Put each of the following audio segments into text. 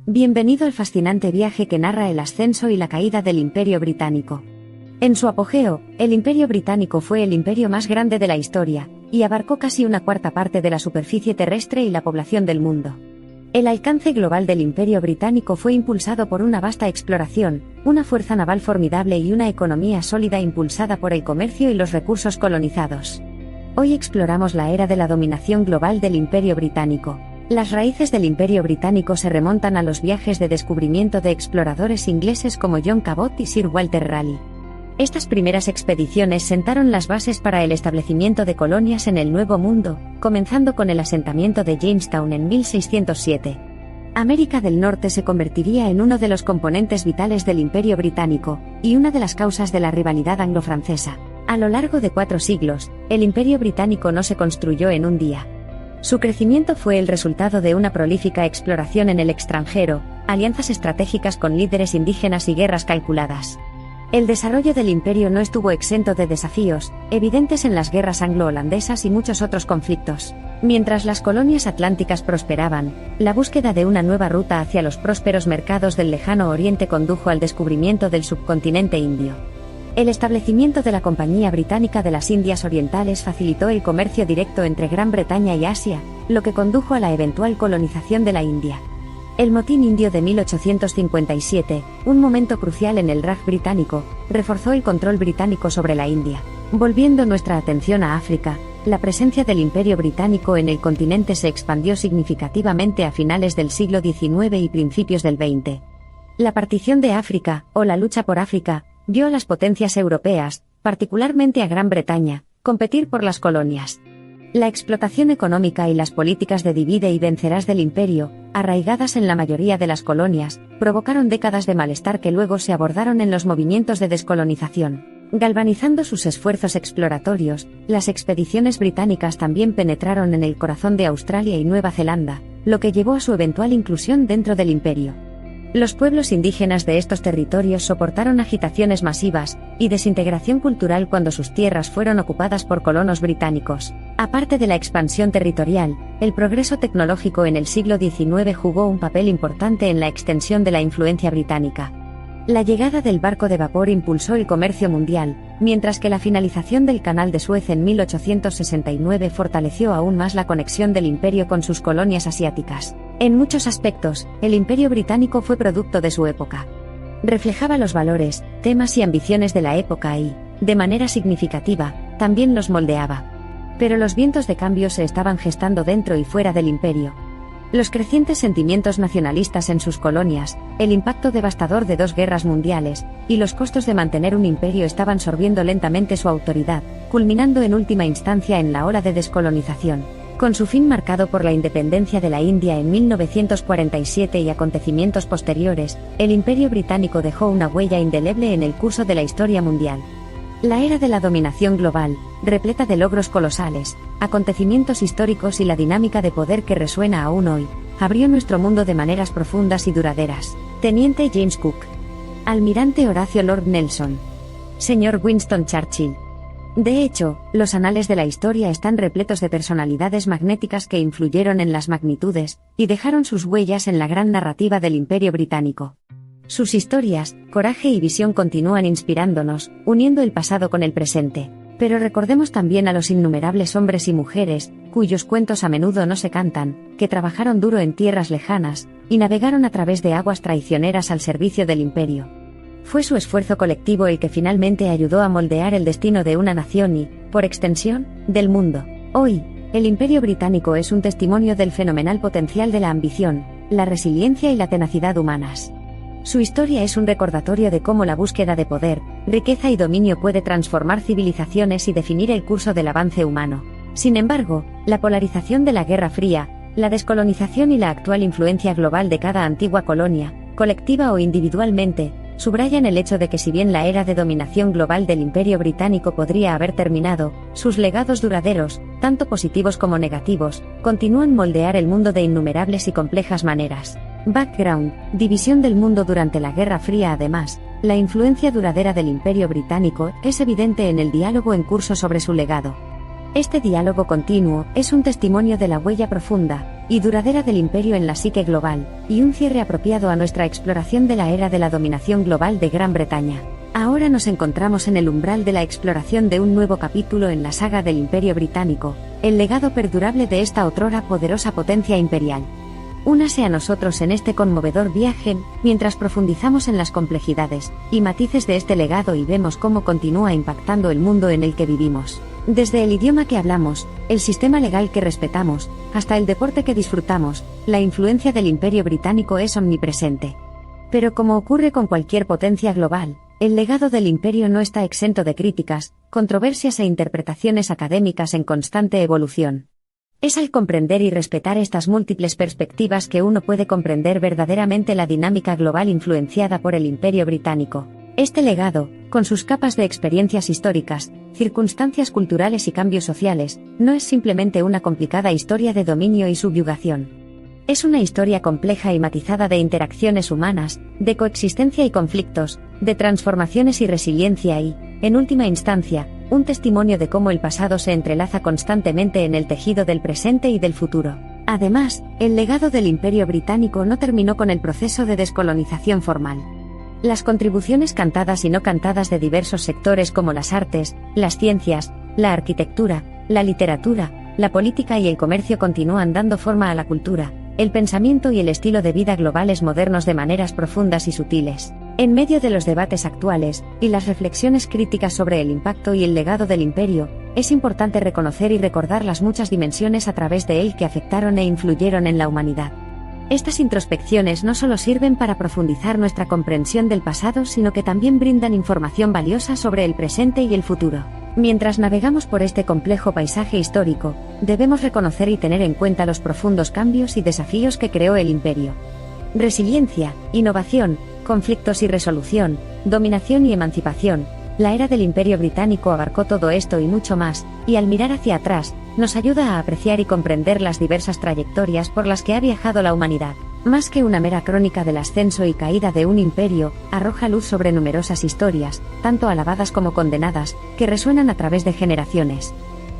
Bienvenido al fascinante viaje que narra el ascenso y la caída del Imperio Británico. En su apogeo, el Imperio Británico fue el imperio más grande de la historia, y abarcó casi una cuarta parte de la superficie terrestre y la población del mundo. El alcance global del Imperio Británico fue impulsado por una vasta exploración, una fuerza naval formidable y una economía sólida impulsada por el comercio y los recursos colonizados. Hoy exploramos la era de la dominación global del Imperio Británico. Las raíces del Imperio Británico se remontan a los viajes de descubrimiento de exploradores ingleses como John Cabot y Sir Walter Raleigh. Estas primeras expediciones sentaron las bases para el establecimiento de colonias en el Nuevo Mundo, comenzando con el asentamiento de Jamestown en 1607. América del Norte se convertiría en uno de los componentes vitales del Imperio Británico, y una de las causas de la rivalidad anglo-francesa. A lo largo de 4 siglos, el Imperio Británico no se construyó en un día. Su crecimiento fue el resultado de una prolífica exploración en el extranjero, alianzas estratégicas con líderes indígenas y guerras calculadas. El desarrollo del imperio no estuvo exento de desafíos, evidentes en las guerras anglo-holandesas y muchos otros conflictos. Mientras las colonias atlánticas prosperaban, la búsqueda de una nueva ruta hacia los prósperos mercados del lejano oriente condujo al descubrimiento del subcontinente indio. El establecimiento de la Compañía Británica de las Indias Orientales facilitó el comercio directo entre Gran Bretaña y Asia, lo que condujo a la eventual colonización de la India. El motín indio de 1857, un momento crucial en el Raj británico, reforzó el control británico sobre la India. Volviendo nuestra atención a África, la presencia del Imperio Británico en el continente se expandió significativamente a finales del siglo XIX y principios del XX. La partición de África, o la lucha por África, vio a las potencias europeas, particularmente a Gran Bretaña, competir por las colonias. La explotación económica y las políticas de divide y vencerás del imperio, arraigadas en la mayoría de las colonias, provocaron décadas de malestar que luego se abordaron en los movimientos de descolonización. Galvanizando sus esfuerzos exploratorios, las expediciones británicas también penetraron en el corazón de Australia y Nueva Zelanda, lo que llevó a su eventual inclusión dentro del imperio. Los pueblos indígenas de estos territorios soportaron agitaciones masivas y desintegración cultural cuando sus tierras fueron ocupadas por colonos británicos. Aparte de la expansión territorial, el progreso tecnológico en el siglo XIX jugó un papel importante en la extensión de la influencia británica. La llegada del barco de vapor impulsó el comercio mundial, mientras que la finalización del Canal de Suez en 1869 fortaleció aún más la conexión del imperio con sus colonias asiáticas. En muchos aspectos, el Imperio Británico fue producto de su época. Reflejaba los valores, temas y ambiciones de la época y, de manera significativa, también los moldeaba. Pero los vientos de cambio se estaban gestando dentro y fuera del imperio. Los crecientes sentimientos nacionalistas en sus colonias, el impacto devastador de 2 guerras mundiales, y los costos de mantener un imperio estaban sorbiendo lentamente su autoridad, culminando en última instancia en la ola de descolonización. Con su fin marcado por la independencia de la India en 1947 y acontecimientos posteriores, el Imperio Británico dejó una huella indeleble en el curso de la historia mundial. La era de la dominación global, repleta de logros colosales, acontecimientos históricos y la dinámica de poder que resuena aún hoy, abrió nuestro mundo de maneras profundas y duraderas. Teniente James Cook. Almirante Horacio Lord Nelson. Señor Winston Churchill. De hecho, los anales de la historia están repletos de personalidades magnéticas que influyeron en las magnitudes, y dejaron sus huellas en la gran narrativa del Imperio Británico. Sus historias, coraje y visión continúan inspirándonos, uniendo el pasado con el presente. Pero recordemos también a los innumerables hombres y mujeres, cuyos cuentos a menudo no se cantan, que trabajaron duro en tierras lejanas, y navegaron a través de aguas traicioneras al servicio del imperio. Fue su esfuerzo colectivo el que finalmente ayudó a moldear el destino de una nación y, por extensión, del mundo. Hoy, el Imperio Británico es un testimonio del fenomenal potencial de la ambición, la resiliencia y la tenacidad humanas. Su historia es un recordatorio de cómo la búsqueda de poder, riqueza y dominio puede transformar civilizaciones y definir el curso del avance humano. Sin embargo, la polarización de la Guerra Fría, la descolonización y la actual influencia global de cada antigua colonia, colectiva o individualmente, subrayan el hecho de que si bien la era de dominación global del Imperio Británico podría haber terminado, sus legados duraderos, tanto positivos como negativos, continúan moldear el mundo de innumerables y complejas maneras. Background, división del mundo durante la Guerra Fría. Además, la influencia duradera del Imperio Británico es evidente en el diálogo en curso sobre su legado. Este diálogo continuo es un testimonio de la huella profunda, y duradera del imperio en la psique global, y un cierre apropiado a nuestra exploración de la era de la dominación global de Gran Bretaña. Ahora nos encontramos en el umbral de la exploración de un nuevo capítulo en la saga del Imperio Británico, el legado perdurable de esta otrora poderosa potencia imperial. Únase a nosotros en este conmovedor viaje, mientras profundizamos en las complejidades y matices de este legado y vemos cómo continúa impactando el mundo en el que vivimos. Desde el idioma que hablamos, el sistema legal que respetamos, hasta el deporte que disfrutamos, la influencia del Imperio Británico es omnipresente. Pero como ocurre con cualquier potencia global, el legado del imperio no está exento de críticas, controversias e interpretaciones académicas en constante evolución. Es al comprender y respetar estas múltiples perspectivas que uno puede comprender verdaderamente la dinámica global influenciada por el Imperio Británico. Este legado, con sus capas de experiencias históricas, circunstancias culturales y cambios sociales, no es simplemente una complicada historia de dominio y subyugación. Es una historia compleja y matizada de interacciones humanas, de coexistencia y conflictos, de transformaciones y resiliencia y, en última instancia, un testimonio de cómo el pasado se entrelaza constantemente en el tejido del presente y del futuro. Además, el legado del Imperio Británico no terminó con el proceso de descolonización formal. Las contribuciones cantadas y no cantadas de diversos sectores como las artes, las ciencias, la arquitectura, la literatura, la política y el comercio continúan dando forma a la cultura, el pensamiento y el estilo de vida globales modernos de maneras profundas y sutiles. En medio de los debates actuales, y las reflexiones críticas sobre el impacto y el legado del imperio, es importante reconocer y recordar las muchas dimensiones a través de él que afectaron e influyeron en la humanidad. Estas introspecciones no solo sirven para profundizar nuestra comprensión del pasado, sino que también brindan información valiosa sobre el presente y el futuro. Mientras navegamos por este complejo paisaje histórico, debemos reconocer y tener en cuenta los profundos cambios y desafíos que creó el imperio. Resiliencia, innovación, conflictos y resolución, dominación y emancipación. La era del Imperio Británico abarcó todo esto y mucho más, y al mirar hacia atrás, nos ayuda a apreciar y comprender las diversas trayectorias por las que ha viajado la humanidad. Más que una mera crónica del ascenso y caída de un imperio, arroja luz sobre numerosas historias, tanto alabadas como condenadas, que resuenan a través de generaciones.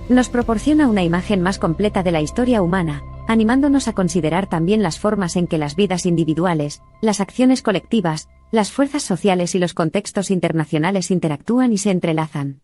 Nos proporciona una imagen más completa de la historia humana, animándonos a considerar también las formas en que las vidas individuales, las acciones colectivas, las fuerzas sociales y los contextos internacionales interactúan y se entrelazan.